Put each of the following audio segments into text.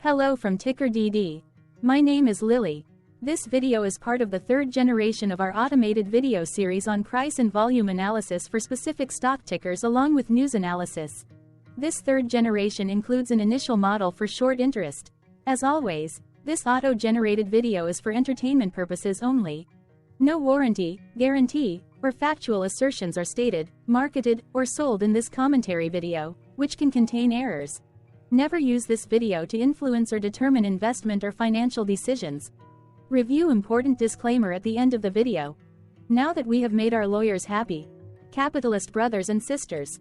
Hello from TickerDD. My name is Lily. This video is part of the third generation of our automated video series on price and volume analysis for specific stock tickers along with news analysis. This third generation includes an initial model for short interest. As always, this auto-generated video is for entertainment purposes only. No warranty, guarantee, or factual assertions are stated, marketed, or sold in this commentary video, which can contain errors. Never use this video to influence or determine investment or financial decisions. Review important disclaimer at the end of the video. Now that we have made our lawyers happy, capitalist brothers and sisters,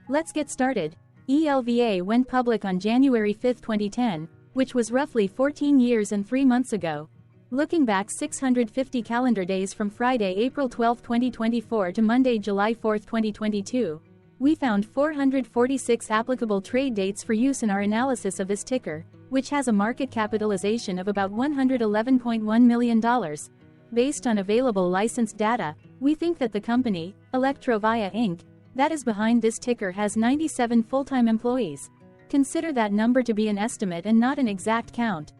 let's get started. ELVA went public on January 5, 2010, which was roughly 14 years and 3 months ago. Looking back 650 calendar days from Friday, April 12, 2024 to Monday, July 4, 2022, we found 446 applicable trade dates for use in our analysis of this ticker, which has a market capitalization of about $111.1 million. Based on available licensed data, we think that the company, ELVA Inc., that is behind this ticker has 97 full-time employees. Consider that number to be an estimate and not an exact count.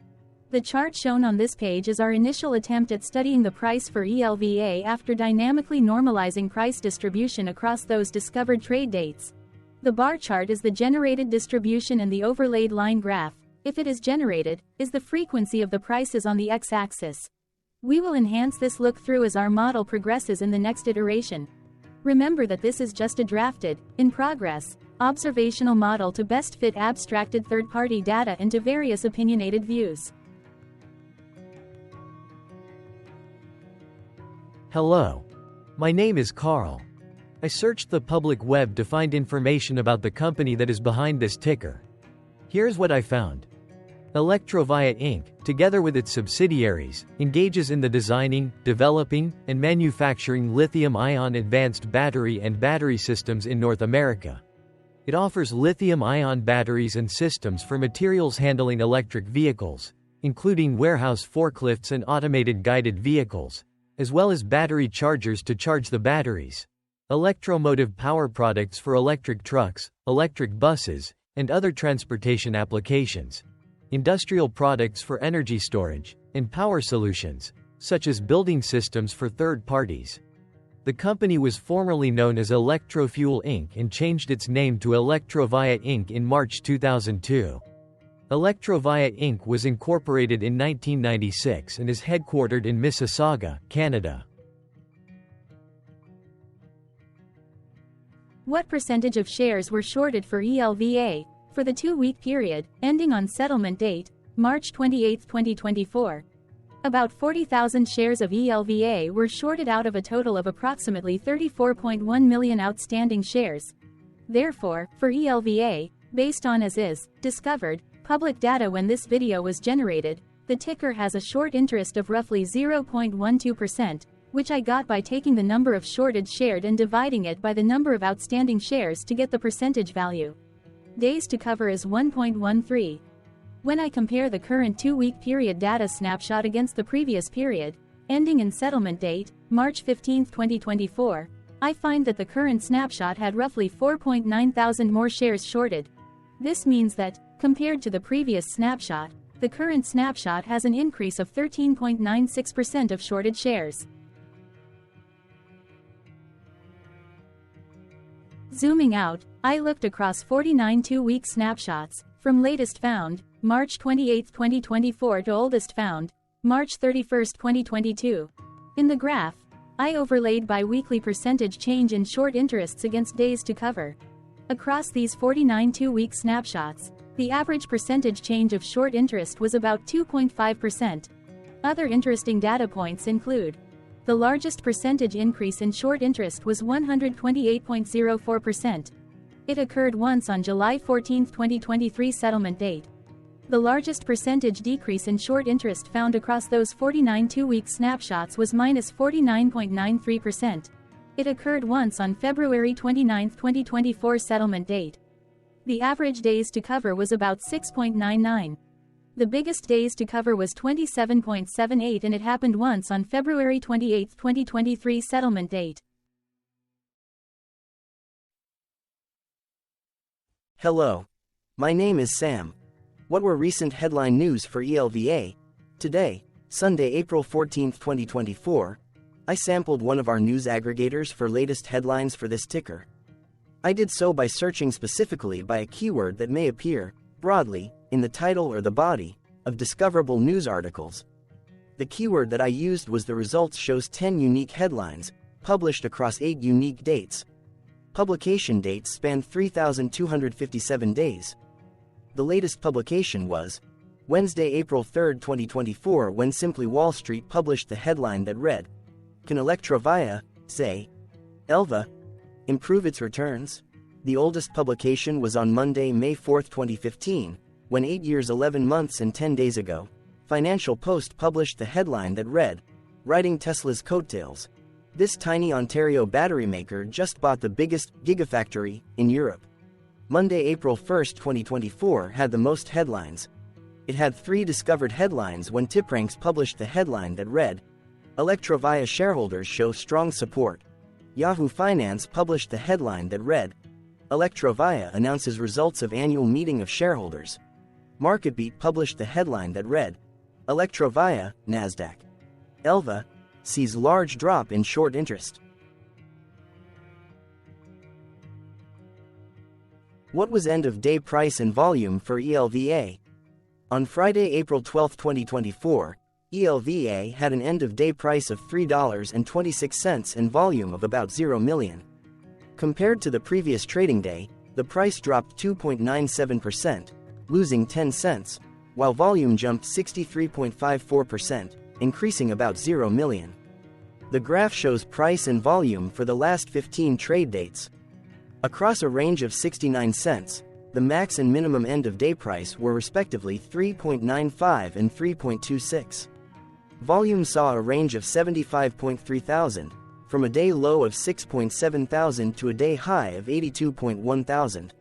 The chart shown on this page is our initial attempt at studying the price for ELVA after dynamically normalizing price distribution across those discovered trade dates. The bar chart is the generated distribution and the overlaid line graph, if it is generated, is the frequency of the prices on the x-axis. We will enhance this look-through as our model progresses in the next iteration. Remember that this is just a drafted, in progress, observational model to best fit abstracted third-party data into various opinionated views. Hello. My name is Carl. I searched the public web to find information about the company that is behind this ticker. Here's what I found. ELVA Inc., together with its subsidiaries, engages in the designing, developing, and manufacturing lithium-ion advanced battery and battery systems in North America. It offers lithium-ion batteries and systems for materials handling electric vehicles, including warehouse forklifts and automated guided vehicles, as well as battery chargers to charge the batteries, electromotive power products for electric trucks, electric buses, and other transportation applications, industrial products for energy storage, and power solutions, such as building systems for third parties. The company was formerly known as Electrofuel Inc. and changed its name to ELVA Inc. in March 2002. ELVA Inc. was incorporated in 1996 and is headquartered in Mississauga, Canada. What percentage of shares were shorted for ELVA for the 2-week period, ending on settlement date, March 28, 2024? About 40,000 shares of ELVA were shorted out of a total of approximately 34.1 million outstanding shares. Therefore, for ELVA, based on as is, discovered, public data when this video was generated, the ticker has a short interest of roughly 0.12%, which I got by taking the number of shorted shared and dividing it by the number of outstanding shares to get the percentage value. Days to cover is 1.13. When I compare the current 2-week period data snapshot against the previous period, ending in settlement date, March 15, 2024, I find that the current snapshot had roughly 4.9 thousand more shares shorted. This means that, compared to the previous snapshot, the current snapshot has an increase of 13.96% of shorted shares. Zooming out, I looked across 49 2-week snapshots, from latest found, March 28, 2024 to oldest found, March 31, 2022. In the graph, I overlaid bi-weekly percentage change in short interests against days to cover. Across these 49 2-week snapshots, the average percentage change of short interest was about 2.5%. Other interesting data points include: the largest percentage increase in short interest was 128.04%. It occurred once on July 14, 2023 settlement date. The largest percentage decrease in short interest found across those 49 2-week snapshots was -49.93%. It occurred once on February 29, 2024 settlement date. The average days to cover was about 6.99. The biggest days to cover was 27.78 and it happened once on February 28, 2023 settlement date. Hello. My name is Sam. What were recent headline news for ELVA? Today, Sunday, April 14, 2024, I sampled one of our news aggregators for latest headlines for this ticker. I did so by searching specifically by a keyword that may appear, broadly, in the title or the body of discoverable news articles. The keyword that I used was the results shows 10 unique headlines, published across 8 unique dates. Publication dates spanned 3,257 days. The latest publication was Wednesday, April 3, 2024, when Simply Wall Street published the headline that read, "Can ELVA, say, ELVA, improve its returns?" The oldest publication was on Monday, May 4, 2015, when 8 years, 11 months and 10 days ago, Financial Post published the headline that read, "Riding Tesla's Coattails. This tiny Ontario battery maker just bought the biggest gigafactory in Europe." Monday, April 1, 2024 had the most headlines. It had 3 discovered headlines when TipRanks published the headline that read, "ELVA shareholders show strong support." Yahoo Finance published the headline that read, "ELVA announces results of annual meeting of shareholders." MarketBeat published the headline that read, "ELVA, Nasdaq. ELVA, sees large drop in short interest." What was end-of-day price and volume for ELVA? On Friday, April 12, 2024, ELVA had an end-of-day price of $3.26 and volume of about 0 million. Compared to the previous trading day, the price dropped 2.97%, losing 10 cents, while volume jumped 63.54%, increasing about 0 million. The graph shows price and volume for the last 15 trade dates. Across a range of 69 cents, the max and minimum end-of-day price were respectively 3.95 and 3.26. Volume saw a range of 75.3 thousand, from a day low of 6.7 thousand to a day high of 82.1 thousand.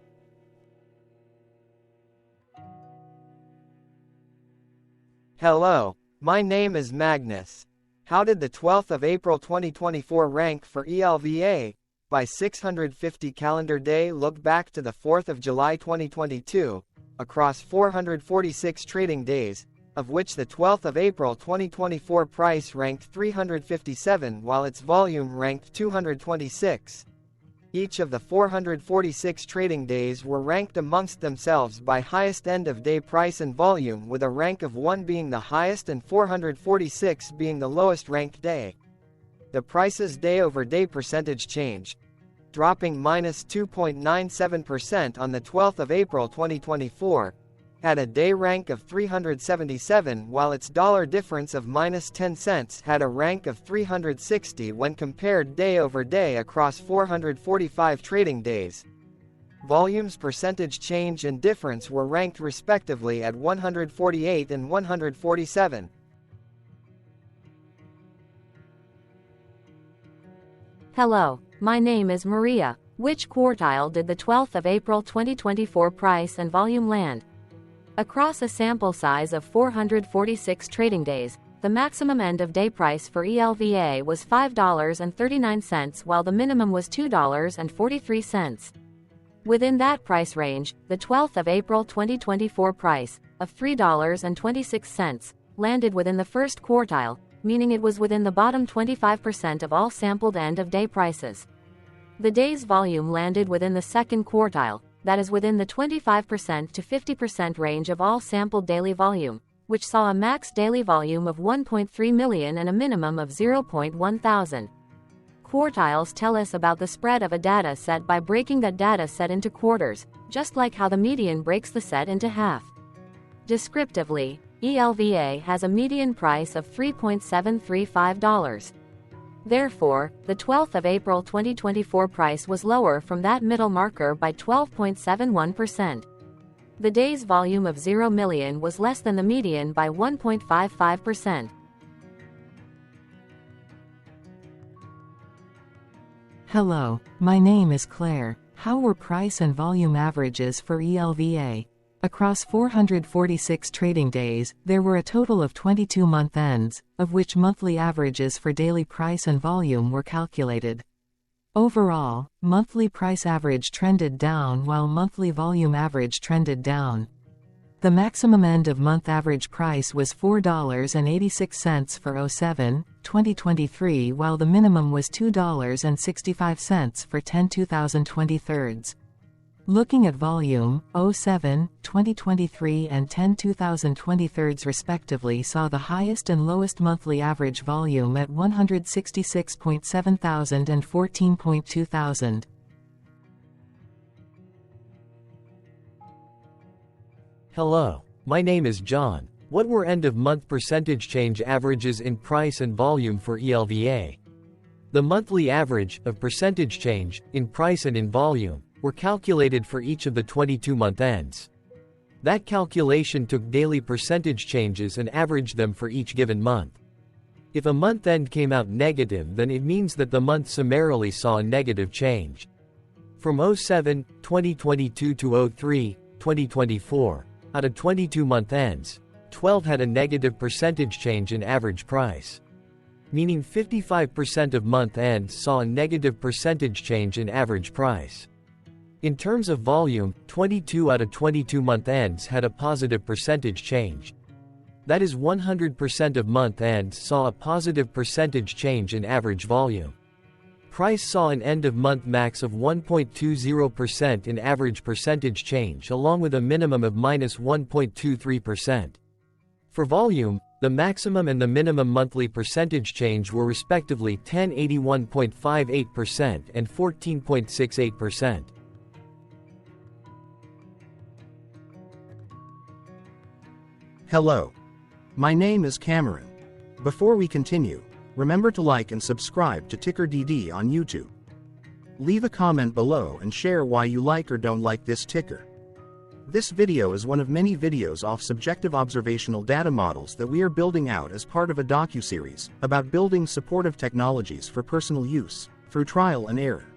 Hello, my name is Magnus. How did the 12th of April 2024 rank for ELVA? By 650 calendar day, look back to the 4th of July 2022, across 446 trading days, of which the 12th of April 2024 price ranked 357 while its volume ranked 226. Each of the 446 trading days were ranked amongst themselves by highest end-of-day price and volume, with a rank of 1 being the highest and 446 being the lowest ranked day. The price's day-over-day percentage change, dropping minus 2.97% on the 12th of April 2024, had a day rank of 377 while its dollar difference of minus 10 cents had a rank of 360 when compared day over day across 445 trading days. Volume's percentage change and difference were ranked respectively at 148 and 147. Hello, my name is Maria. Which quartile did the 12th of April 2024 price and volume land? Across a sample size of 446 trading days, the maximum end-of-day price for ELVA was $5.39 while the minimum was $2.43. Within that price range, the 12th of April 2024 price, of $3.26, landed within the first quartile, meaning it was within the bottom 25% of all sampled end-of-day prices. The day's volume landed within the second quartile, that is within the 25% to 50% range of all sampled daily volume, which saw a max daily volume of 1.3 million and a minimum of 0.1 thousand. Quartiles tell us about the spread of a data set by breaking that data set into quarters, just like how the median breaks the set into half. Descriptively, ELVA has a median price of $3.735. Therefore, the 12th of April 2024 price was lower from that middle marker by 12.71%. The day's volume of 0 million was less than the median by 1.55%. Hello, my name is Claire. How were price and volume averages for ELVA? Across 446 trading days, there were a total of 22 month ends, of which monthly averages for daily price and volume were calculated. Overall, monthly price average trended down while monthly volume average trended down. The maximum end-of-month average price was $4.86 for 07-2023, while the minimum was $2.65 for 10-2023. Looking at volume, 07-2023 and 10-2023 respectively saw the highest and lowest monthly average volume at 166.7 thousand and 14.2 thousand. Hello, my name is John. What were end-of-month percentage change averages in price and volume for ELVA? The monthly average of percentage change in price and in volume were calculated for each of the 22-month ends. That calculation took daily percentage changes and averaged them for each given month. If a month end came out negative, then it means that the month summarily saw a negative change. From 07-2022 to 03-2024, out of 22-month ends, 12 had a negative percentage change in average price. Meaning 55% of month ends saw a negative percentage change in average price. In terms of volume, 22 out of 22-month ends had a positive percentage change. That is 100% of month ends saw a positive percentage change in average volume. Price saw an end-of-month max of 1.20% in average percentage change, along with a minimum of minus 1.23%. For volume, the maximum and the minimum monthly percentage change were respectively 1081.58% and 14.68%. Hello. My name is Cameron. Before we continue, remember to like and subscribe to TickerDD on YouTube. Leave a comment below and share why you like or don't like this ticker. This video is one of many videos off subjective observational data models that we are building out as part of a docuseries about building supportive technologies for personal use, through trial and error.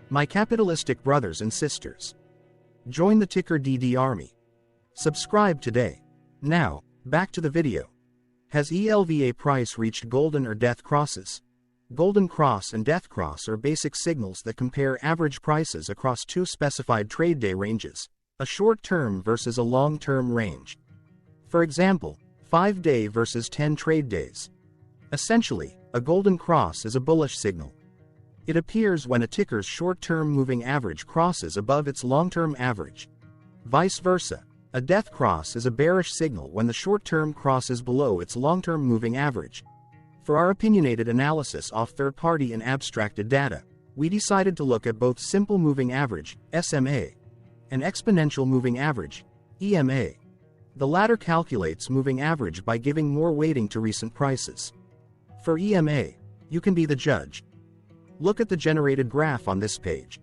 My capitalistic brothers and sisters, join the TickerDD army. Subscribe today. Now, back to the video. Has ELVA price reached golden or death crosses? Golden cross and death cross are basic signals that compare average prices across two specified trade day ranges, a short-term versus a long-term range. For example, 5-day versus 10 trade days. Essentially, a golden cross is a bullish signal. It appears when a ticker's short-term moving average crosses above its long-term average. Vice versa, a death cross is a bearish signal when the short-term crosses below its long-term moving average. For our opinionated analysis off third-party and abstracted data, we decided to look at both simple moving average, SMA, and exponential moving average, EMA. The latter calculates moving average by giving more weighting to recent prices. For EMA, you can be the judge. Look at the generated graph on this page.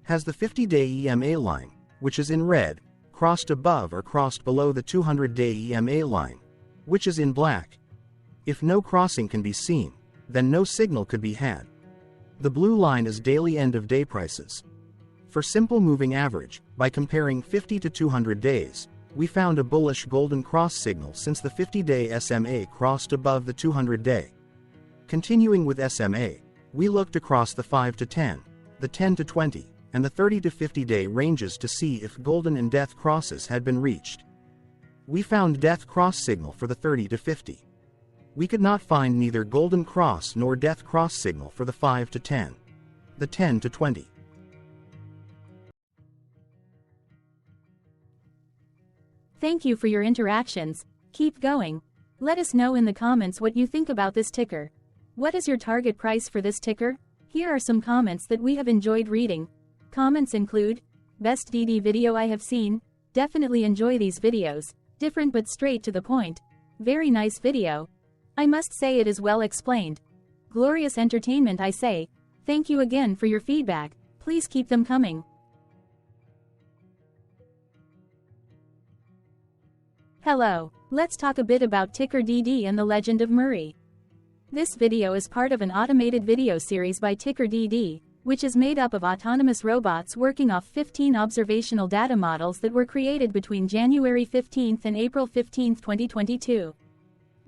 Has the 50-day EMA line, which is in red, crossed above or crossed below the 200-day EMA line, which is in black? If no crossing can be seen, then no signal could be had. The blue line is daily end-of-day prices. For simple moving average, by comparing 50 to 200 days, we found a bullish golden cross signal since the 50-day SMA crossed above the 200-day. Continuing with SMA, we looked across the 5 to 10, the 10 to 20, and the 30 to 50-day ranges to see if golden and death crosses had been reached. We found death cross signal for the 30 to 50. We could not find neither golden cross nor death cross signal for the 5 to 10, the 10 to 20. Thank you for your interactions. Keep going. Let us know in the comments what you think about this ticker. What is your target price for this ticker? Here are some comments that we have enjoyed reading. Comments include, best DD video I have seen, definitely enjoy these videos, different but straight to the point. Very nice video. I must say it is well explained. Glorious entertainment I say. Thank you again for your feedback, please keep them coming. Hello, let's talk a bit about TickerDD and the Legend of Murray. This video is part of an automated video series by TickerDD, which is made up of autonomous robots working off 15 observational data models that were created between January 15 and April 15, 2022.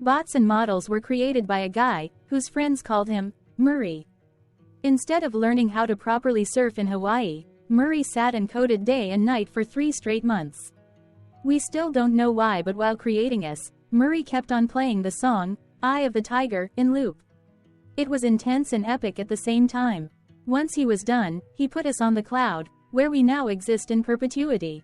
Bots and models were created by a guy, whose friends called him Murray. Instead of learning how to properly surf in Hawaii, Murray sat and coded day and night for 3 straight months. We still don't know why, but while creating us, Murray kept on playing the song, Eye of the Tiger, in loop. It was intense and epic at the same time. Once he was done, he put us on the cloud, where we now exist in perpetuity.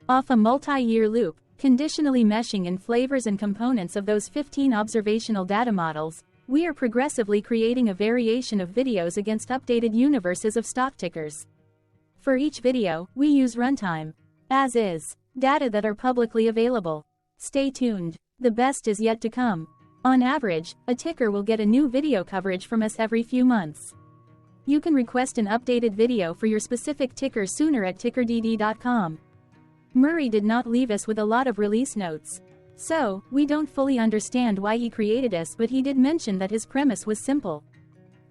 Off a multi-year loop, conditionally meshing in flavors and components of those 15 observational data models, we are progressively creating a variation of videos against updated universes of stock tickers. For each video, we use runtime, as is, data that are publicly available. Stay tuned. The best is yet to come. On average, a ticker will get a new video coverage from us every few months. You can request an updated video for your specific ticker sooner at TickerDD.com. Murray did not leave us with a lot of release notes. So, we don't fully understand why he created us, but he did mention that his premise was simple.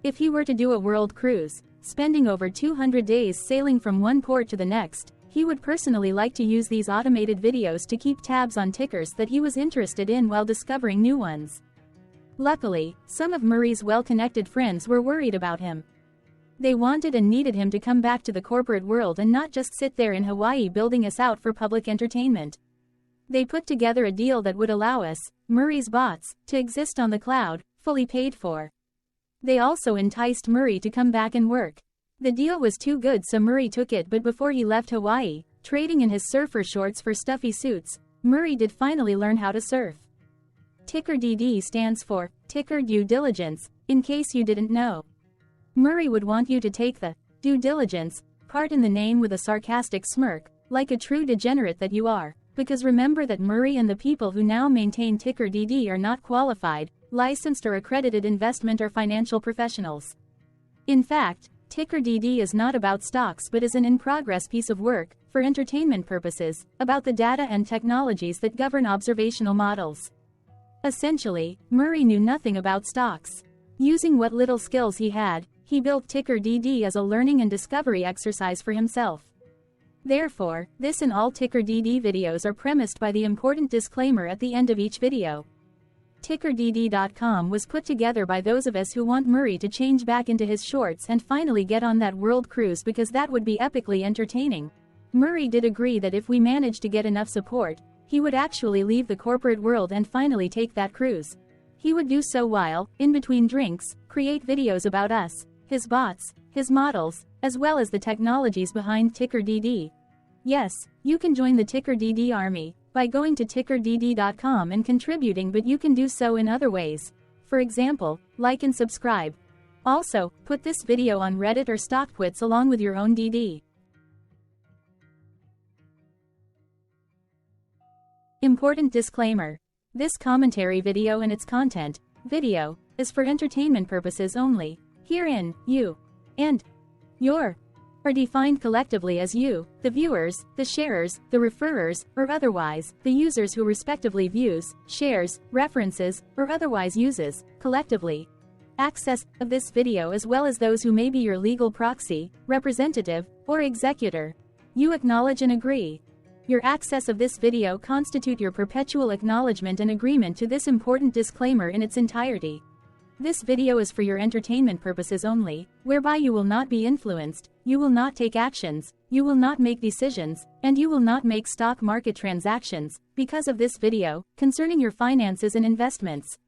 If he were to do a world cruise, spending over 200 days sailing from one port to the next, he would personally like to use these automated videos to keep tabs on tickers that he was interested in while discovering new ones. Luckily, some of Murray's well-connected friends were worried about him. They wanted and needed him to come back to the corporate world and not just sit there in Hawaii building us out for public entertainment. They put together a deal that would allow us, Murray's bots, to exist on the cloud, fully paid for. They also enticed Murray to come back and work. The deal was too good, so Murray took it, but before he left Hawaii, trading in his surfer shorts for stuffy suits, Murray did finally learn how to surf. TickerDD stands for Ticker Due Diligence, in case you didn't know. Murray would want you to take the due diligence part in the name with a sarcastic smirk, like a true degenerate that you are, because remember that Murray and the people who now maintain TickerDD are not qualified, licensed or accredited investment or financial professionals. In fact, TickerDD is not about stocks but is an in-progress piece of work, for entertainment purposes, about the data and technologies that govern observational models. Essentially, Murray knew nothing about stocks. Using what little skills he had, he built TickerDD as a learning and discovery exercise for himself. Therefore, this and all TickerDD videos are premised by the important disclaimer at the end of each video. TickerDD.com was put together by those of us who want Murray to change back into his shorts and finally get on that world cruise, because that would be epically entertaining. Murray did agree that if we managed to get enough support, he would actually leave the corporate world and finally take that cruise. He would do so while, in between drinks, create videos about us, his bots, his models, as well as the technologies behind TickerDD. Yes, you can join the TickerDD army by going to TickerDD.com and contributing, but you can do so in other ways. For example, like and subscribe. Also, put this video on Reddit or StockTwits along with your own DD. Important disclaimer. This commentary video and its content, video, is for entertainment purposes only. Herein, you and your are defined collectively as you, the viewers, the sharers, the referrers, or otherwise, the users who respectively views, shares, references, or otherwise uses, collectively, access of this video, as well as those who may be your legal proxy, representative, or executor. You acknowledge and agree. Your access of this video constitute your perpetual acknowledgement and agreement to this important disclaimer in its entirety. This video is for your entertainment purposes only, whereby you will not be influenced, you will not take actions, you will not make decisions, and you will not make stock market transactions, because of this video, concerning your finances and investments.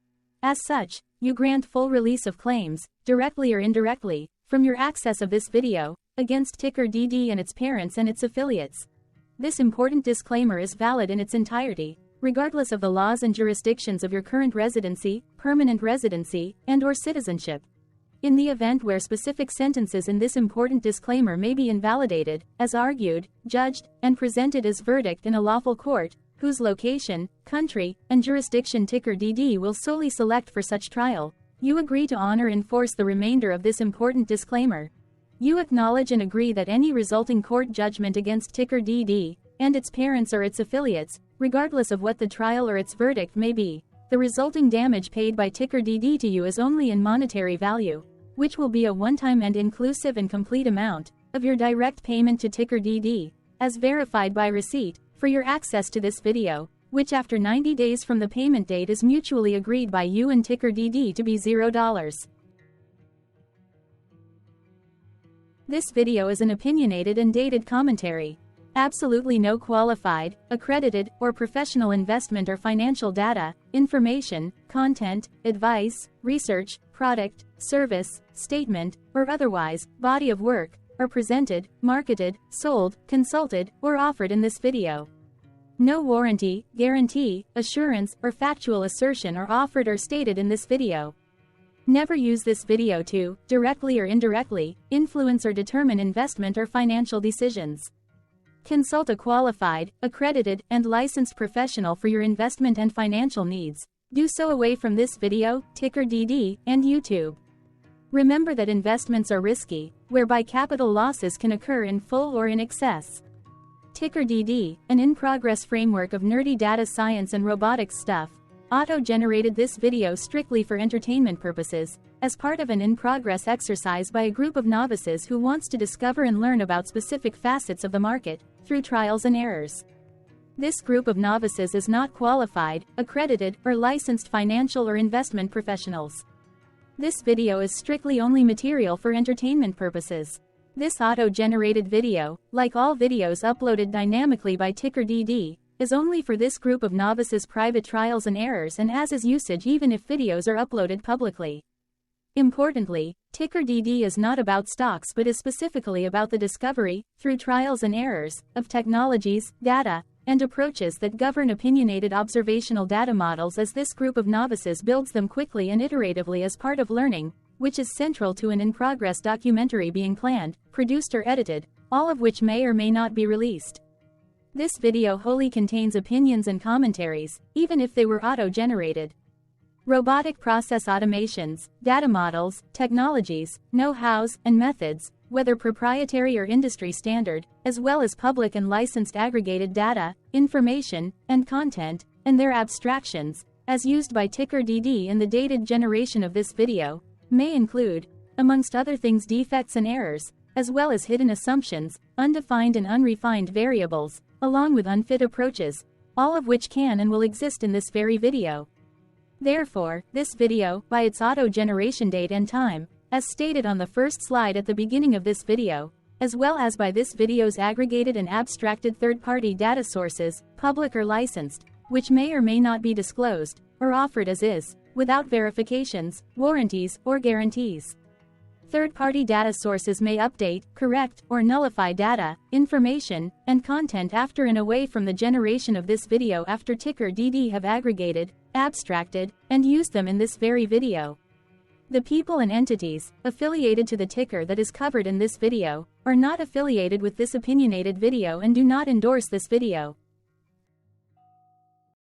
As such, you grant full release of claims, directly or indirectly, from your access of this video, against TickerDD and its parents and its affiliates. This important disclaimer is valid in its entirety, regardless of the laws and jurisdictions of your current residency, permanent residency, and/or citizenship. In the event where specific sentences in this important disclaimer may be invalidated, as argued, judged, and presented as verdict in a lawful court, whose location, country, and jurisdiction TickerDD will solely select for such trial, you agree to honor and enforce the remainder of this important disclaimer. You acknowledge and agree that any resulting court judgment against TickerDD and its parents or its affiliates, regardless of what the trial or its verdict may be, the resulting damage paid by TickerDD to you is only in monetary value, which will be a one-time and inclusive and complete amount of your direct payment to TickerDD, as verified by receipt, for your access to this video, which after 90 days from the payment date is mutually agreed by you and TickerDD to be $0. This video is an opinionated and dated commentary. Absolutely no qualified, accredited, or professional investment or financial data, information, content, advice, research, product, service, statement, or otherwise, body of work, are presented, marketed, sold, consulted, or offered in this video. No warranty, guarantee, assurance, or factual assertion are offered or stated in this video. Never use this video to, directly or indirectly, influence or determine investment or financial decisions. Consult a qualified, accredited, and licensed professional for your investment and financial needs. Do so away from this video, TickerDD, and YouTube. Remember that investments are risky, whereby capital losses can occur in full or in excess. TickerDD, an in-progress framework of nerdy data science and robotics stuff, auto-generated this video strictly for entertainment purposes, as part of an in-progress exercise by a group of novices who wants to discover and learn about specific facets of the market, through trials and errors. This group of novices is not qualified, accredited, or licensed financial or investment professionals. This video is strictly only material for entertainment purposes. This auto-generated video, like all videos uploaded dynamically by TickerDD, is only for this group of novices' private trials and errors and as is usage even if videos are uploaded publicly. Importantly, TickerDD is not about stocks but is specifically about the discovery, through trials and errors, of technologies, data, and approaches that govern opinionated observational data models as this group of novices builds them quickly and iteratively as part of learning, which is central to an in-progress documentary being planned, produced or edited, all of which may or may not be released. This video wholly contains opinions and commentaries, even if they were auto-generated. Robotic process automations, data models, technologies, know-hows, and methods, whether proprietary or industry standard, as well as public and licensed aggregated data, information, and content, and their abstractions, as used by TickerDD in the dated generation of this video, may include, amongst other things, defects and errors, as well as hidden assumptions, undefined and unrefined variables, along with unfit approaches, all of which can and will exist in this very video. Therefore, this video, by its auto-generation date and time, as stated on the first slide at the beginning of this video, as well as by this video's aggregated and abstracted third-party data sources, public or licensed, which may or may not be disclosed, or offered as is, without verifications, warranties, or guarantees. Third-party data sources may update, correct, or nullify data, information, and content after and away from the generation of this video after TickerDD have aggregated, abstracted, and used them in this very video. The people and entities, affiliated to the ticker that is covered in this video, are not affiliated with this opinionated video and do not endorse this video.